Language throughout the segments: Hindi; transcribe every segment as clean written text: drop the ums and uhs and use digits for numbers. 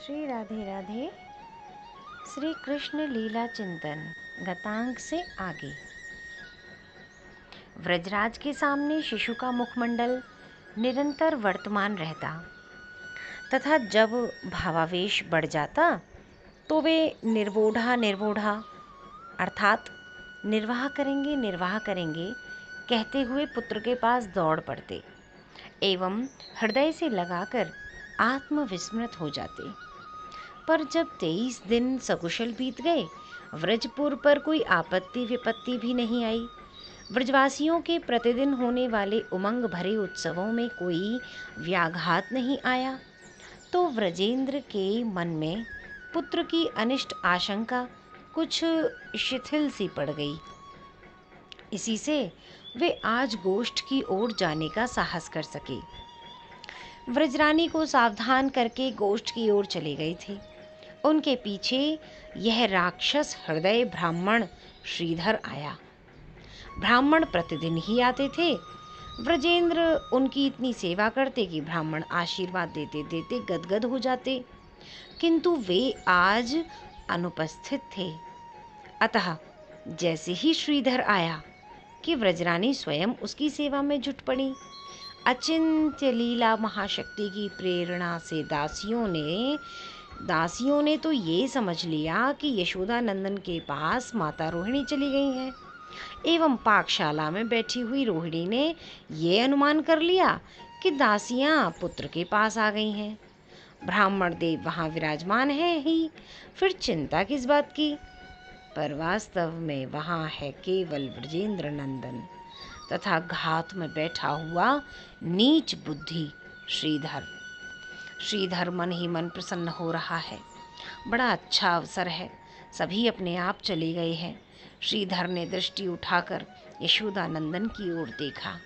श्री राधे राधे। श्री कृष्ण लीला चिंतन गतांक से आगे। व्रजराज के सामने शिशु का मुखमंडल निरंतर वर्तमान रहता तथा जब भावावेश बढ़ जाता तो वे निर्वोढ़ा अर्थात निर्वाह करेंगे कहते हुए पुत्र के पास दौड़ पड़ते एवं हृदय से लगाकर आत्मविस्मृत हो जाते। पर जब 23 दिन सकुशल बीत गए, व्रजपुर पर कोई आपत्ति विपत्ति भी नहीं आई। व्रजवासियों के प्रतिदिन होने वाले उमंग भरे उत्सवों में कोई व्याघात नहीं आया, तो व्रजेंद्र के मन में पुत्र की अनिष्ट आशंका कुछ शिथिल सी पड़ गई। इसी से वे आज गोष्ठ की ओर जाने का साहस कर सके। व्रजरानी को सावधान करके गोष्ठ की ओर चले गए थे। उनके पीछे यह राक्षस हृदय ब्राह्मण श्रीधर आया। ब्राह्मण प्रतिदिन ही आते थे। व्रजेंद्र उनकी इतनी सेवा करते कि ब्राह्मण आशीर्वाद देते देते गदगद हो जाते, किंतु वे आज अनुपस्थित थे। अतः जैसे ही श्रीधर आया कि व्रजरानी स्वयं उसकी सेवा में जुट पड़ी। अचिंत्य लीला महाशक्ति की प्रेरणा से दासियों ने तो ये समझ लिया कि यशोदा नंदन के पास माता रोहिणी चली गई हैं, एवं पाकशाला में बैठी हुई रोहिणी ने ये अनुमान कर लिया कि दासियां पुत्र के पास आ गई हैं। ब्राह्मण देव वहां विराजमान है ही, फिर चिंता किस बात की। पर वास्तव में वहां है केवल व्रजेंद्र नंदन तथा घात में बैठा हुआ नीच बुद्धि श्रीधर मन ही मन प्रसन्न हो रहा है। बड़ा अच्छा अवसर है। सभी अपने आप चले गए हैं। श्रीधर ने दृष्टि उठाकर यशोदा नंदन की ओर देखा,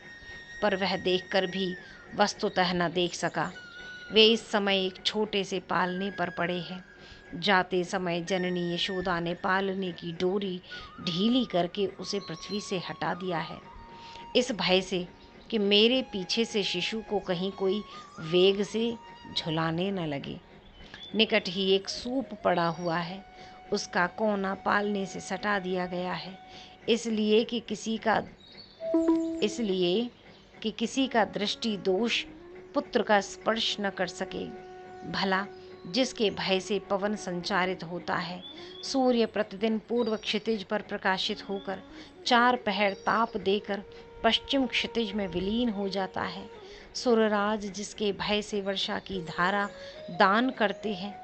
पर वह देखकर भी वस्तुतः न देख सका। वे इस समय एक छोटे से पालने पर पड़े हैं। जाते समय जननी यशोदा ने पालने की डोरी ढीली करके उसे पृथ्वी से हटा दिया है, इस भय से कि मेरे पीछे से शिशु को कहीं कोई वेग से झुलाने न लगे। निकट ही एक सूप पड़ा हुआ है, उसका कोना पालने से सटा दिया गया है, इसलिए कि किसी का दृष्टि दोष पुत्र का स्पर्श न कर सके। भला जिसके भय से पवन संचारित होता है, सूर्य प्रतिदिन पूर्व क्षितिज पर प्रकाशित होकर 4 पहर ताप देकर पश्चिम क्षितिज में विलीन हो जाता है, सुरराज जिसके भय से वर्षा की धारा दान करते हैं,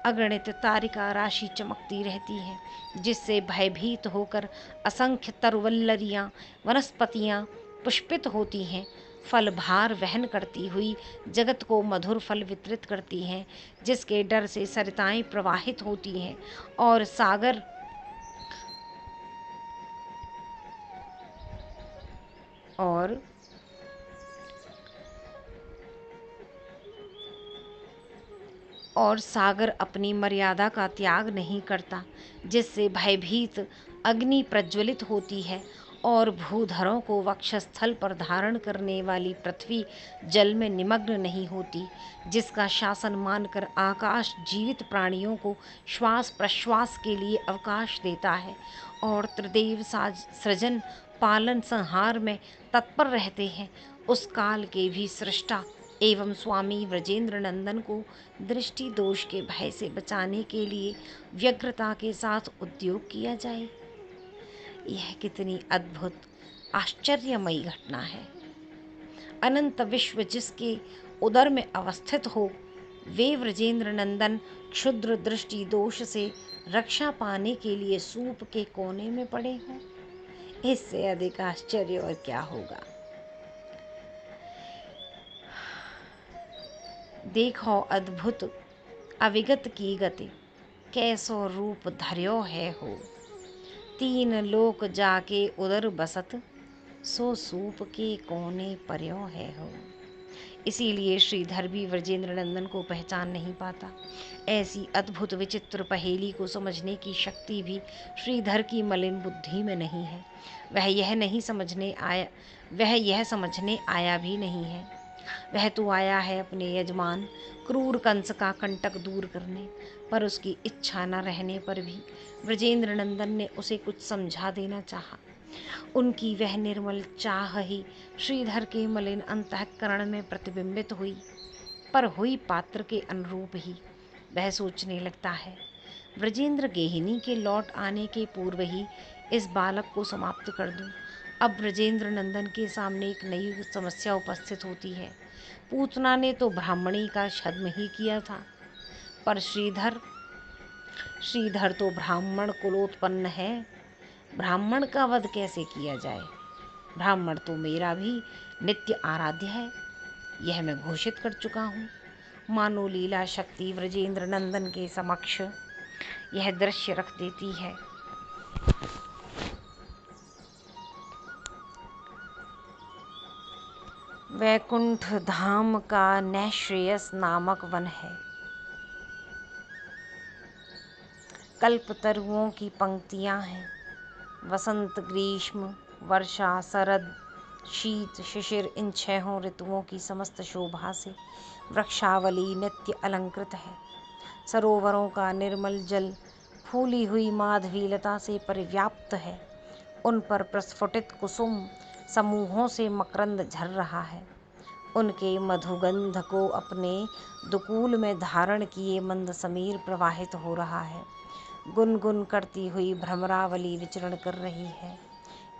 अगणित तारिका राशि चमकती रहती है, जिससे भयभीत होकर असंख्य तरवल्लरियाँ वनस्पतियाँ पुष्पित होती हैं, फल भार वहन करती हुई जगत को मधुर फल वितरित करती हैं, जिसके डर से सरिताएं प्रवाहित होती हैं और सागर अपनी मर्यादा का त्याग नहीं करता, जिससे भयभीत अग्नि प्रज्वलित होती है और भूधरों को वक्षस्थल पर धारण करने वाली पृथ्वी जल में निमग्न नहीं होती, जिसका शासन मानकर आकाश जीवित प्राणियों को श्वास प्रश्वास के लिए अवकाश देता है और त्रिदेव सृजन पालन संहार में तत्पर रहते हैं, उस काल के भी सृष्टा एवं स्वामी व्रजेंद्र नंदन को दृष्टि दोष के भय से बचाने के लिए व्यग्रता के साथ उद्योग किया जाए। यह कितनी अद्भुत आश्चर्यमयी घटना है। अनंत विश्व जिसके उदर में अवस्थित हो, वे व्रजेंद्र नंदन क्षुद्र दृष्टि दोष से रक्षा पाने के लिए सूप के कोने में पड़े हों। इससे अधिक आश्चर्य और क्या होगा। देखो अद्भुत अविगत की गति, कैसो रूप धर्यो है हो। 3 लोक जाके उदर बसत, सो सूप के कोने पर्यो है हो। इसीलिए श्रीधर भी व्रजेंद्र नंदन को पहचान नहीं पाता। ऐसी अद्भुत विचित्र पहेली को समझने की शक्ति भी श्रीधर की मलिन बुद्धि में नहीं है। वह यह समझने आया भी नहीं है। वह तो आया है अपने यजमान क्रूर कंस का कंटक दूर करने, पर उसकी इच्छा न रहने पर भी ब्रजेंद्र नंदन ने उसे कुछ समझा देना चाहा। उनकी वह निर्मल चाह ही श्रीधर के मलिन अंतःकरण में प्रतिबिंबित हुई, पर हुई पात्र के अनुरूप ही। वह सोचने लगता है, ब्रजेंद्र गेहिनी के लौट आने के पूर्व ही इस बालक को समाप्त कर दूं। अब ब्रजेंद्र नंदन के सामने एक नई समस्या उपस्थित होती है। पूतना ने तो ब्राह्मणी का छद्म ही किया था, पर श्रीधर श्रीधर तो ब्राह्मण कुलोत्पन्न है। ब्राह्मण का वध कैसे किया जाए? ब्राह्मण तो मेरा भी नित्य आराध्य है, यह मैं घोषित कर चुका हूँ। मानो लीला शक्ति ब्रजेंद्र नंदन के समक्ष यह दृश्य रख देती है। वैकुंठ धाम का नैश्रेयस नामक वन है। कल्पतरुओं की पंक्तियां हैं। वसंत, ग्रीष्म, वर्षा, शरद, शीत, शिशिर, इन 6 ऋतुओं की समस्त शोभा से वृक्षावली नित्य अलंकृत है। सरोवरों का निर्मल जल फूली हुई माधवीलता से परिव्याप्त है। उन पर प्रस्फुटित कुसुम समूहों से मकरंद झर रहा है। उनके मधुगंध को अपने दुकूल में धारण किए मंद समीर प्रवाहित हो रहा है। गुनगुन करती हुई भ्रमरावली विचरण कर रही है।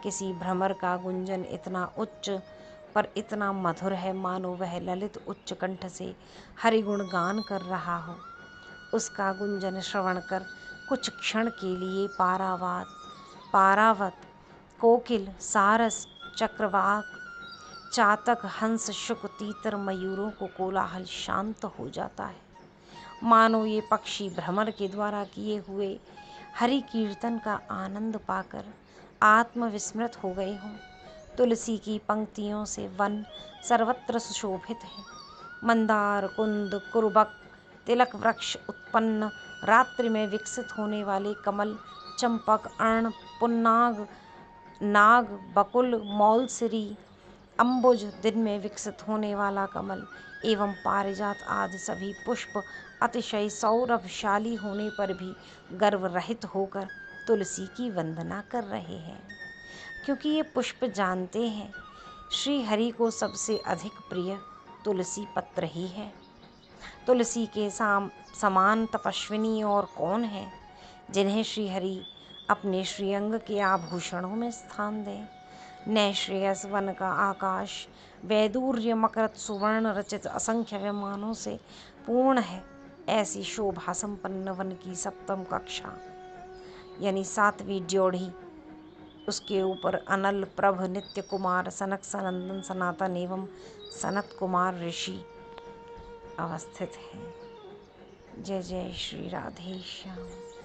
किसी भ्रमर का गुंजन इतना उच्च पर इतना मधुर है, मानो वह ललित उच्च कंठ से हरिगुण गान कर रहा हो। उसका गुंजन श्रवण कर कुछ क्षण के लिए पारावत, कोकिल, सारस, चक्रवाक, चातक, हंस, शुक, तीतर, मयूरों को कोलाहल शांत हो जाता है। मानो ये पक्षी भ्रमर के द्वारा किए हुए हरि कीर्तन का आनंद पाकर आत्मविस्मृत हो गए हों। तुलसी की पंक्तियों से वन सर्वत्र सुशोभित है। मंदार, कुंद, कुरबक, तिलक वृक्ष उत्पन्न, रात्रि में विकसित होने वाले कमल, चंपक, अर्ण, पुन्नाग, नाग, बकुल, मौलसिरी, अम्बुज, दिन में विकसित होने वाला कमल एवं पारिजात आदि सभी पुष्प अतिशय सौरभशाली होने पर भी गर्व रहित होकर तुलसी की वंदना कर रहे हैं, क्योंकि ये पुष्प जानते हैं श्री हरि को सबसे अधिक प्रिय तुलसी पत्र ही है। तुलसी के समान तपस्विनी और कौन है जिन्हें श्री हरि अपने श्रीअंग के आभूषणों में स्थान दें। नैश्रेयस वन का आकाश वैदूर्य मकरत सुवर्ण रचित असंख्य विमानों से पूर्ण है। ऐसी शोभा संपन्न वन की 7वीं कक्षा यानी 7वीं ड्योढ़ी, उसके ऊपर अनल, प्रभ, नित्य कुमार, सनक, सनंदन, सनातन एवं सनत कुमार ऋषि अवस्थित हैं। जय जय श्री राधे श्याम।